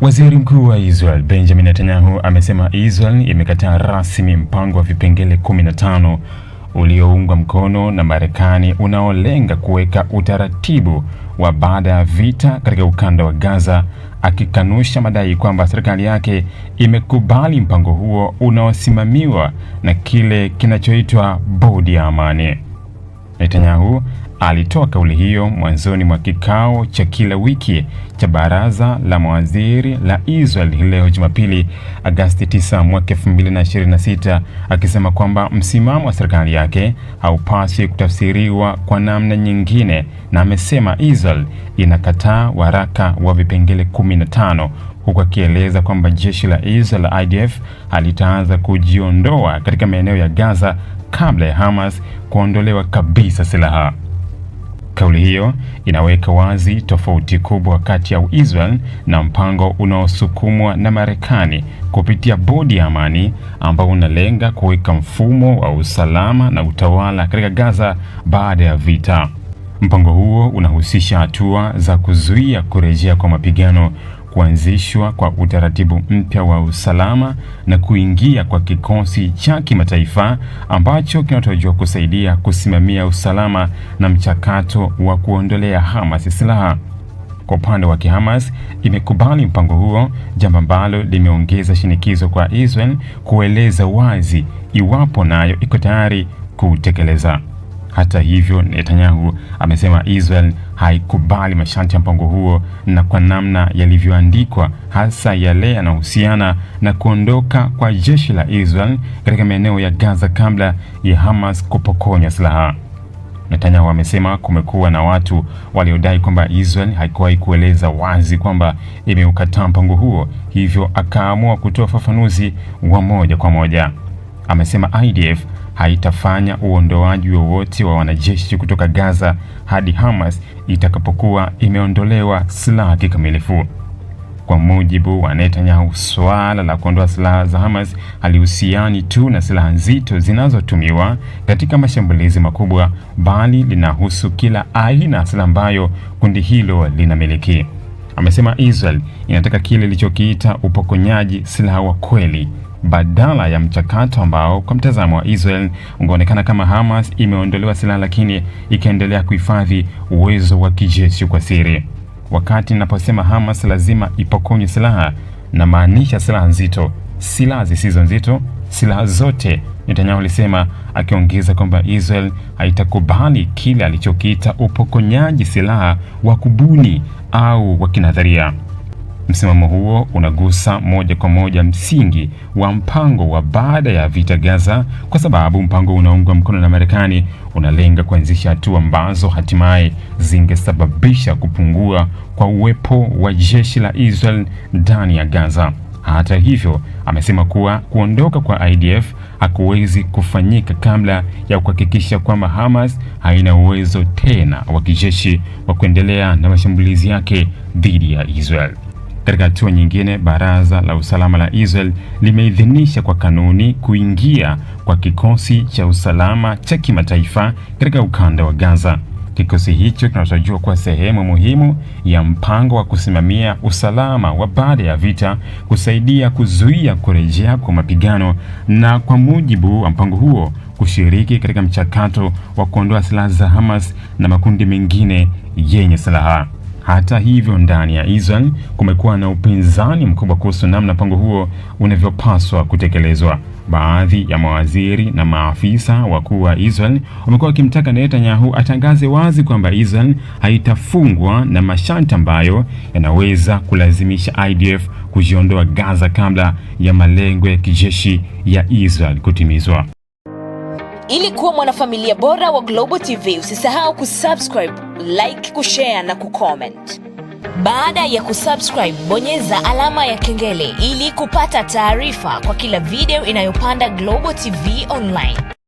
Waziri Mkuu wa Israel Benjamin Netanyahu amesema Israel imekataa rasmi mpango wa vipengele 15 ulioungwa mkono na Marekani unaolenga kuweka utaratibu wa baada ya vita katika ukanda wa Gaza, akikanusha madai kwamba serikali yake imekubali mpango huo unaosimamiwa na kile kinachoitwa Bodi ya Amani. Netanyahu alitoa kauli hiyo mwanzoni mwa kikao cha kila wiki cha baraza la mawaziri la Israel leo Jumapili, Agosti 9 mwaka 2026, akisema kwamba msimamo wa serikali yake haupaswi kutafsiriwa kwa namna nyingine, na amesema Israel inakataa waraka wa vipengele 15, huku akieleza kwamba jeshi la Israel la IDF halitaanza kujiondoa katika maeneo ya Gaza kabla ya Hamas kuondolewa kabisa silaha. Kauli hiyo inaweka wazi tofauti kubwa kati ya Israel na mpango unaosukumwa na Marekani kupitia Bodi ya Amani, ambao unalenga kuweka mfumo wa usalama na utawala katika Gaza baada ya vita. Mpango huo unahusisha hatua za kuzuia kurejea kwa mapigano, kuanzishwa kwa utaratibu mpya wa usalama na kuingia kwa kikosi cha kimataifa ambacho kinatarajiwa kusaidia kusimamia usalama na mchakato wa kuondolea Hamas silaha. Kwa upande wa Hamas imekubali mpango huo, jambo ambalo limeongeza shinikizo kwa Israel kueleza wazi iwapo nayo iko tayari kutekeleza. Hata hivyo, Netanyahu amesema Israel haikubali masharti ya mpango huo na kwa namna yalivyoandikwa, hasa yale yanayohusiana na kuondoka kwa jeshi la Israel katika maeneo ya Gaza kabla ya Hamas kupokonywa silaha. Netanyahu amesema kumekuwa na watu waliodai kwamba Israel haikuwahi kueleza wazi kwamba imeukataa mpango huo, hivyo akaamua kutoa ufafanuzi wa moja kwa moja. Amesema IDF haitafanya uondoaji wowote wa wanajeshi kutoka Gaza hadi Hamas itakapokuwa imeondolewa silaha kikamilifu. Kwa mujibu wa Netanyahu, swala la kuondoa silaha za Hamas halihusiani tu na silaha nzito zinazotumiwa katika mashambulizi makubwa, bali linahusu kila aina ya silaha ambayo kundi hilo linamiliki. Amesema Israel inataka kile ilichokiita upokonyaji silaha wa kweli, badala ya mchakato ambao kwa mtazamo wa Israel ungeonekana kama Hamas imeondolewa silaha lakini ikaendelea kuhifadhi uwezo wa kijeshi kwa siri. Wakati ninaposema Hamas lazima ipokonywe silaha, na maanisha silaha nzito, silaha zisizo nzito, silaha zote, Netanyahu alisema, akiongeza kwamba Israel haitakubali kile alichokiita upokonyaji silaha wa kubuni au wa kinadharia. Msimamo huo unagusa moja kwa moja msingi wa mpango wa baada ya vita Gaza, kwa sababu mpango unaungwa mkono na Marekani unalenga kuanzisha hatua ambazo hatimaye zingesababisha kupungua kwa uwepo wa jeshi la Israel ndani ya Gaza. Hata hivyo, amesema kuwa kuondoka kwa IDF hakuwezi kufanyika kabla ya kuhakikisha kwamba Hamas haina uwezo tena wa kijeshi wa kuendelea na mashambulizi yake dhidi ya Israel. Katika hatua nyingine, Baraza la Usalama la Israel limeidhinisha kwa kanuni kuingia kwa kikosi cha usalama cha kimataifa katika ukanda wa Gaza. Kikosi hicho kinatarajiwa kuwa sehemu muhimu ya mpango wa kusimamia usalama wa baada ya vita, kusaidia kuzuia kurejea kwa mapigano na, kwa mujibu wa mpango huo, kushiriki katika mchakato wa kuondoa silaha za Hamas na makundi mengine yenye silaha. Hata hivyo, ndani ya Israel kumekuwa na upinzani mkubwa kuhusu namna mpango huo unavyopaswa kutekelezwa. Baadhi ya mawaziri na maafisa wakuu wa Israel wamekuwa wakimtaka Netanyahu atangaze wazi kwamba Israel haitafungwa na masharti ambayo yanaweza kulazimisha IDF kujiondoa Gaza kabla ya malengo ya kijeshi ya Israel kutimizwa. Ili kuwa mwanafamilia bora wa Global TV, usisahau kusubscribe, like, kushare na kucomment. Baada ya kusubscribe, bonyeza alama ya kengele ili kupata taarifa kwa kila video inayopanda Global TV Online.